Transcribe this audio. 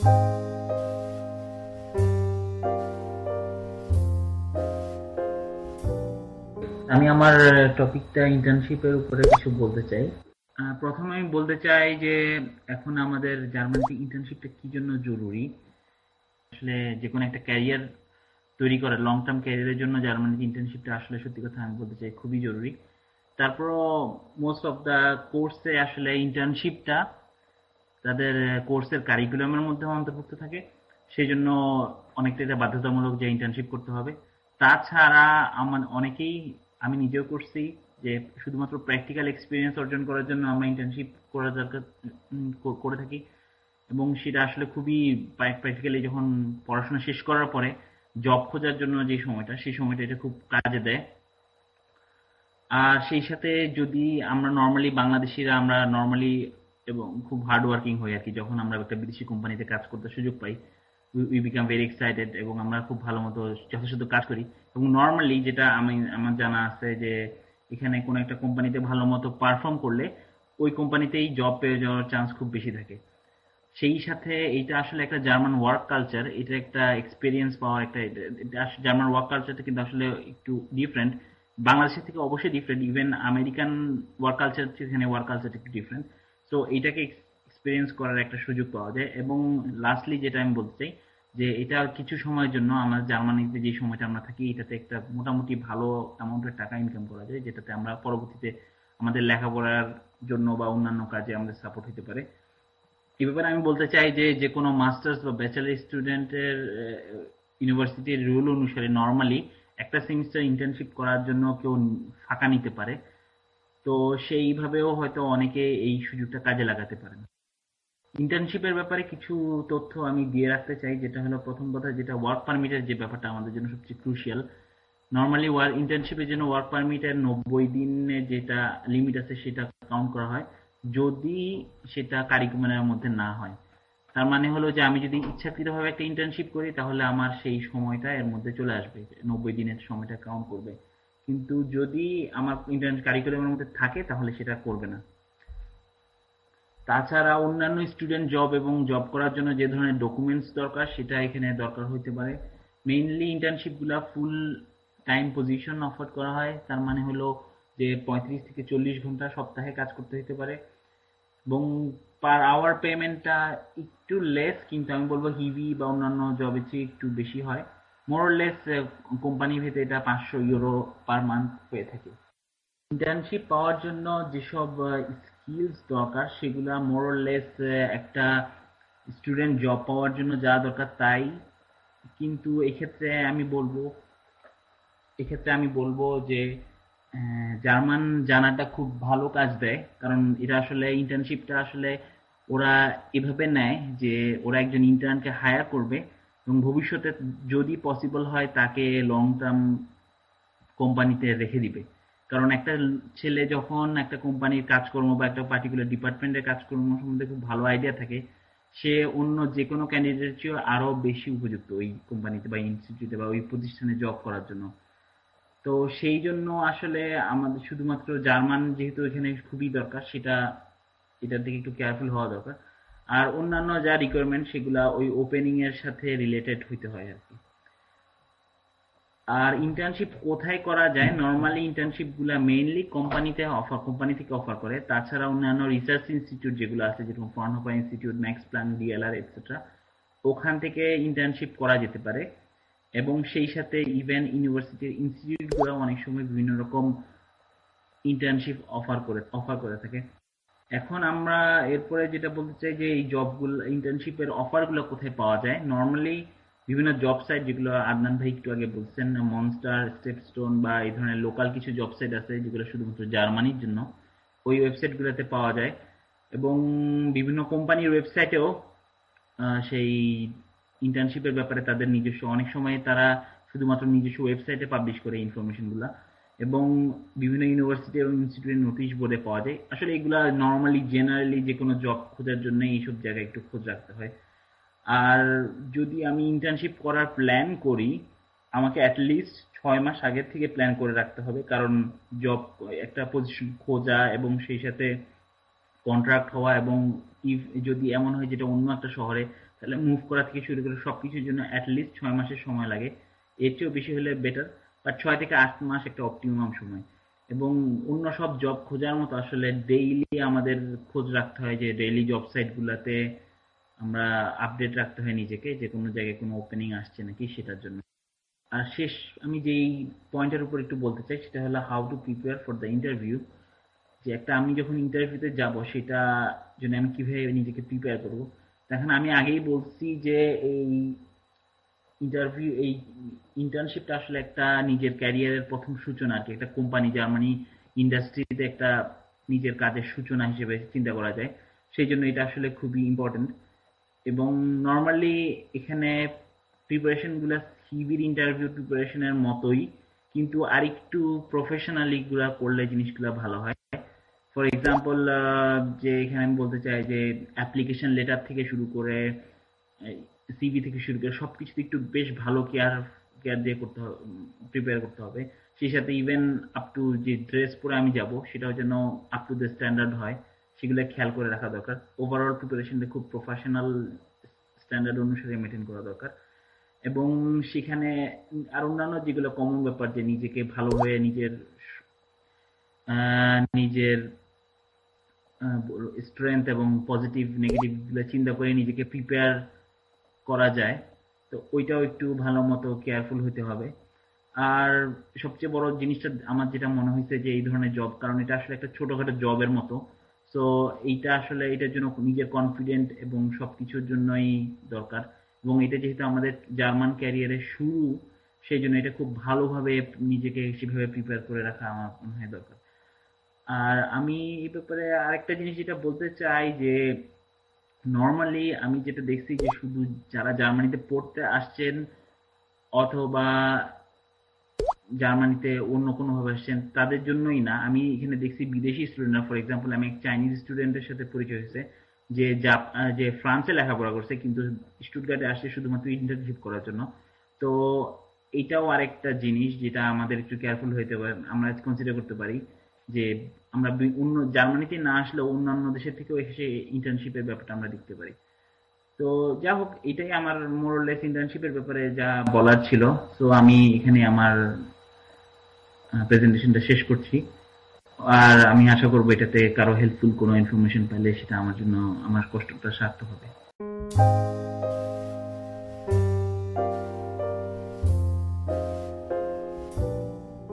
আমি আমার টপিকটা ইন্টার্নশিপের উপরে কিছু বলতে চাই। প্রথমে আমি বলতে চাই যে এখন আমাদের জার্মানিতে ইন্টার্নশিপটা কি জন্য জরুরি। আসলে যে কোনো একটা ক্যারিয়ার তৈরি করা, লং টার্ম ক্যারিয়ারের জন্য জার্মানিতে ইন্টার্নশিপটা আসলে সত্যি কথা আমি বলতে চাই খুবই জরুরি। তারপরও মোস্ট অফ দ্য কোর্সে আসলে ইন্টার্নশিপটা তাদের কোর্সের কারিকুলামের মধ্যে অন্তর্ভুক্ত থাকে, সেই জন্য অনেকটা এটা বাধ্যতামূলক যে ইন্টার্নশিপ করতে হবে। তাছাড়া আমার অনেকেই, আমি নিজেও করছি, যে শুধুমাত্র প্র্যাকটিক্যাল এক্সপিরিয়েন্স অর্জন করার জন্য আমরা ইন্টার্নশিপ করা দরকার করে থাকি, এবং সেটা আসলে খুবই প্র্যাকটিক্যালি যখন পড়াশোনা শেষ করার পরে জব খোঁজার জন্য যে সময়টা, সেই সময়টা এটা খুব কাজে দেয়। আর সেই সাথে যদি আমরা নর্মালি বাংলাদেশিরা, আমরা নর্মালি এবং খুব হার্ড ওয়ার্কিং হই আর কি, যখন আমরা একটা বিদেশি কোম্পানিতে কাজ করতে সুযোগ পাই, উই বিকাম ভেরি এক্সাইটেড এবং আমরা খুব ভালো মতো যথাসাধ্য কাজ করি। এবং নর্মালি যেটা আমার জানা আছে যে এখানে কোনো একটা কোম্পানিতে ভালো মতো পারফর্ম করলে ওই কোম্পানিতেই জব পেয়ে যাওয়ার চান্স খুব বেশি থাকে। সেই সাথে এইটা আসলে একটা জার্মান ওয়ার্ক কালচার, এটা একটা এক্সপিরিয়েন্স পাওয়ার একটা, জার্মান ওয়ার্ক কালচারটা কিন্তু আসলে একটু ডিফারেন্ট, বাংলাদেশের থেকে অবশ্যই different, even American work culture থেকে এখানে ওয়ার্ক কালচারটা একটু ডিফারেন্ট। সো এইটাকে এক্সপিরিয়েন্স করার একটা সুযোগ পাওয়া যায়। এবং লাস্টলি যেটা আমি বলতে চাই যে এটা কিছু সময়ের জন্য, আমরা জার্মানিতে যে সময়টা আমরা থাকি এটাতে একটা মোটামুটি ভালো অ্যামাউন্টের টাকা ইনকাম করা যায়, যেটাতে আমরা পরবর্তীতে আমাদের লেখাপড়ার জন্য বা অন্যান্য কাজে আমাদের সাপোর্ট হতে পারে। এই ব্যাপারে আমি বলতে চাই যে যে কোনো মাস্টার্স বা ব্যাচেলার স্টুডেন্টের ইউনিভার্সিটির রুল অনুসারে নর্মালি একটা সেমিস্টার ইন্টার্নশিপ করার জন্য কেউ ফাঁকা নিতে পারে। তো সেইভাবেও হয়তো অনেকে এই সুযোগটা কাজে লাগাতে পারেন। ইন্টার্নশিপের ব্যাপারে কিছু তথ্য আমি দিয়ে রাখতে চাই, যেটা হলো প্রথম কথা, যেটা ওয়ার্ক পারমিটের যে ব্যাপারটা আমাদের জন্য সবচেয়ে ক্রুশিয়াল। নর্মালি ইন্টার্নশিপের জন্য ওয়ার্ক পারমিটের 90 দিনে যেটা লিমিট আছে সেটা কাউন্ট করা হয়, যদি সেটা কারিকুলামের মধ্যে না হয়। তার মানে হলো যে আমি যদি ইচ্ছাকৃতভাবে একটা ইন্টার্নশিপ করি তাহলে আমার সেই সময়টা এর মধ্যে চলে আসবে, 90 দিনের সময়টা কাউন্ট করবে। কিন্তু যদি আমার ইন্টার্ন কারিকুলামের মধ্যে থাকে তাহলে সেটা করবে না। তাছাড়া অন্যান্য স্টুডেন্ট জব এবং জব করার জন্য যে ধরনের ডকুমেন্টস দরকার সেটা এখানে দরকার হতে পারে। মেইনলি ইন্টার্নশিপগুলো ফুল টাইম পজিশন অফার করা হয়, তার মানে হলো যে 35 থেকে 40 ঘন্টা সপ্তাহে কাজ করতে হতে পারে। এবং পার আওয়ার পেমেন্টটা একটু লেস, কিন্তু আমি বলবো হিভি বা অন্যান্য জবের চেয়ে একটু বেশি হয়। মোরলেস কোম্পানি ভেতরে এটা 500 ইউরো পার মান্থ হয়ে থাকে। ইন্টার্নশিপ পাওয়ার জন্য যেসব স্কিলস দরকার সেগুলা মোরলেস একটা স্টুডেন্ট জব পাওয়ার জন্য যা দরকার তাই। কিন্তু এক্ষেত্রে আমি বলবো যে জার্মান জানাটা খুব ভালো কাজ দেয়, কারণ এটা আসলে ইন্টার্নশিপটা আসলে ওরা এভাবে নেয় যে ওরা একজন ইন্টার্নকে হায়ার করবে এবং ভবিষ্যতে যদি পসিবল হয় তাকে লং টার্ম কোম্পানিতে রেখে দিবে। কারণ একটা ছেলে যখন একটা কোম্পানির কাজকর্ম বা একটা পার্টিকুলার ডিপার্টমেন্টের কাজকর্ম সম্বন্ধে খুব ভালো আইডিয়া থাকে, সে অন্য যে কোনো ক্যান্ডিডেটের চেয়েও আরো বেশি উপযুক্ত ওই কোম্পানিতে বা ইনস্টিটিউটে বা ওই প্রতিষ্ঠানে জব করার জন্য। তো সেই জন্য আসলে আমাদের শুধুমাত্র জার্মান যেহেতু এখানে খুবই দরকার, সেটা এটার দিকে একটু কেয়ারফুল হওয়া দরকার। আর অন্যান্য যা রিকোয়ারমেন্ট সেগুলা ওই ওপেনিং এর সাথে রিলেটেড হইতে হয় আর কি। আর ইন্টার্নশিপ কোথায় করা যায়, নর্মালি ইন্টার্নশিপ গুলা মেইনলি কোম্পানি থেকে অফার করে। তাছাড়া অন্যান্য রিসার্চ ইনস্টিটিউট যেগুলো আছে, যেরকম Fraunhofer institute, Max Planck, DLR etcetera, ওখান থেকে ইন্টার্নশিপ করা যেতে পারে। এবং সেই সাথে ইভেন ইউনিভার্সিটির ইনস্টিটিউট গুলো অনেক সময় বিভিন্ন রকম ইন্টার্নশিপ অফার করে থাকে। এখন আমরা এরপরে যেটা বলতে চাই যে এই জবগুলো, ইন্টার্নশিপের অফারগুলো কোথায় পাওয়া যায়। নর্মালি বিভিন্ন জব সাইট, যেগুলো আদনান ভাই একটু আগে বলছেন, মনস্টার, স্টেপস্টোন বা এই ধরনের লোকাল কিছু জব সাইট আছে যেগুলো শুধুমাত্র জার্মানির জন্য, ওই ওয়েবসাইটগুলোতে পাওয়া যায়। এবং বিভিন্ন কোম্পানির ওয়েবসাইটেও সেই ইন্টার্নশিপের ব্যাপারে তাদের নিজস্ব, অনেক সময় তারা শুধুমাত্র নিজস্ব ওয়েবসাইটে পাবলিশ করে ইনফরমেশনগুলো, এবং বিভিন্ন ইউনিভার্সিটি এবং ইনস্টিটিউটের নোটিশ বোর্ডে পাওয়া যায়। আসলে এগুলা নর্মালি জেনারেলি যে কোনো জব খোঁজার জন্য এইসব জায়গায় একটু খোঁজ রাখতে হয়। আর যদি আমি ইন্টার্নশিপ করার প্ল্যান করি, আমাকে অ্যাটলিস্ট 6 মাস আগের থেকে প্ল্যান করে রাখতে হবে, কারণ জব, একটা পজিশন খোঁজা এবং সেই সাথে কন্ট্রাক্ট হওয়া, এবং যদি এমন হয় যেটা অন্য একটা শহরে, তাহলে মুভ করা থেকে শুরু করে সবকিছুর জন্য অ্যাটলিস্ট 6 মাসের সময় লাগে। এর চেয়েও বেশি হলে বেটার, বাট 6 থেকে 8 মাস একটা অপটিমাম সময়। এবং অন্য সব জব খোঁজার মতো আসলে ডেইলি আমাদের খোঁজ রাখতে হয়, যে ডেইলি জব সাইটগুলোতে আমরা আপডেট রাখতে হয় নিজেকে, যে কোনো জায়গায় কোনো ওপেনিং আসছে নাকি সেটার জন্য। আর শেষ আমি যেই পয়েন্টের উপর একটু বলতে চাই সেটা হলো how to prepare for the interview. যে একটা আমি যখন ইন্টারভিউতে যাব সেটা জন্য আমি কিভাবে নিজেকে প্রিপেয়ার করব। এখন আমি আগেই বলছি যে এই ইন্টার্নশিপটা আসলে একটা নিজের ক্যারিয়ারের প্রথম সূচনা আর কি। একটা কোম্পানি, জার্মানি ইন্ডাস্ট্রিতে একটা নিজের কাজের সূচনা হিসেবে চিন্তা করা যায়। সেই জন্য এটা আসলে খুবই ইম্পর্টেন্ট। এবং নর্মালি এখানে প্রিপারেশনগুলো সিভির ইন্টারভিউ প্রিপারেশনের মতোই, কিন্তু আরেকটু প্রফেশনালি গুলা করলে জিনিসগুলো ভালো হয়। ফর এক্সাম্পল, যে এখানে আমি বলতে চাই যে অ্যাপ্লিকেশন লেটার থেকে শুরু করে সিভি থেকে শুরু করে সবকিছু একটু বেশ ভালো কেয়ার কেয়ার দিয়ে করতে হবে, প্রিপেয়ার করতে হবে। সেই সাথে ইভেন আপ টু যে ড্রেস পরে আমি যাব সেটাও যেন আপ টু দ্য স্ট্যান্ডার্ড হয়, সেগুলো খেয়াল করে রাখা দরকার। ওভারঅল প্রিপারেশনটা খুব প্রফেশনাল স্ট্যান্ডার্ড অনুসারে মেনটেন করা দরকার। এবং সেখানে আর অন্যান্য যেগুলো কমন ব্যাপার, যে নিজেকে ভালোভাবে নিজের নিজের স্ট্রেংথ এবং পজিটিভ নেগেটিভ গুলো চিন্তা করে নিজেকে প্রিপেয়ার করা যায়, তো ওইটাও একটু ভালো মতো কেয়ারফুল হতে হবে। আর সবচেয়ে বড় জিনিসটা আমার যেটা মনে হয়েছে যে এই ধরনের জব, কারণ এটা আসলে একটা ছোটখাটো জবের মতো, সো এইটা আসলে এটার জন্য নিজের কনফিডেন্ট এবং সবকিছুর জন্যই দরকার। এবং এটা যেহেতু আমাদের জার্মান ক্যারিয়ারের শুরু, সেই জন্য এটা খুব ভালোভাবে নিজেকে সেভাবে প্রিপেয়ার করে রাখা আমার মনে হয় দরকার। আর আমি এই ব্যাপারে আরেকটা জিনিস যেটা বলতে চাই যে নর্মালি আমি যেটা দেখছি যে শুধু যারা জার্মানিতে পড়তে আসছেন অথবা জার্মানিতে অন্য কোনো ভাবে আসছেন তাদের জন্যই না, আমি এখানে দেখছি বিদেশি স্টুডেন্টরা, ফর এক্সাম্পল আমি এক চাইনিজ স্টুডেন্টের সাথে পরিচয় হয়েছে যে যে ফ্রান্সে লেখাপড়া করছে কিন্তু স্টুটগার্টে আসছে শুধুমাত্র ইন্টার্নশিপ করার জন্য। তো এটাও আরেকটা জিনিস যেটা আমাদের একটু কেয়ারফুল হইতে হবে, আমরা কনসিডার করতে পারি যে আমরা অন্য জার্মানিতে না আসলেও অন্যান্য দেশের থেকেও এসে ইন্টার্নশিপের ব্যাপারটা আমরা দেখতে পারি। তো যা হোক, এটাই আমার মোরলেস ইন্টার্নশিপের ব্যাপারে যা বলার ছিল। তো আমি এখানে আমার প্রেজেন্টেশনটা শেষ করছি। আর আমি আশা করবো এটাতে কারো হেল্পফুল কোনো ইনফরমেশন পেলে সেটা আমার জন্য আমার কষ্টটা সার্থক হবে।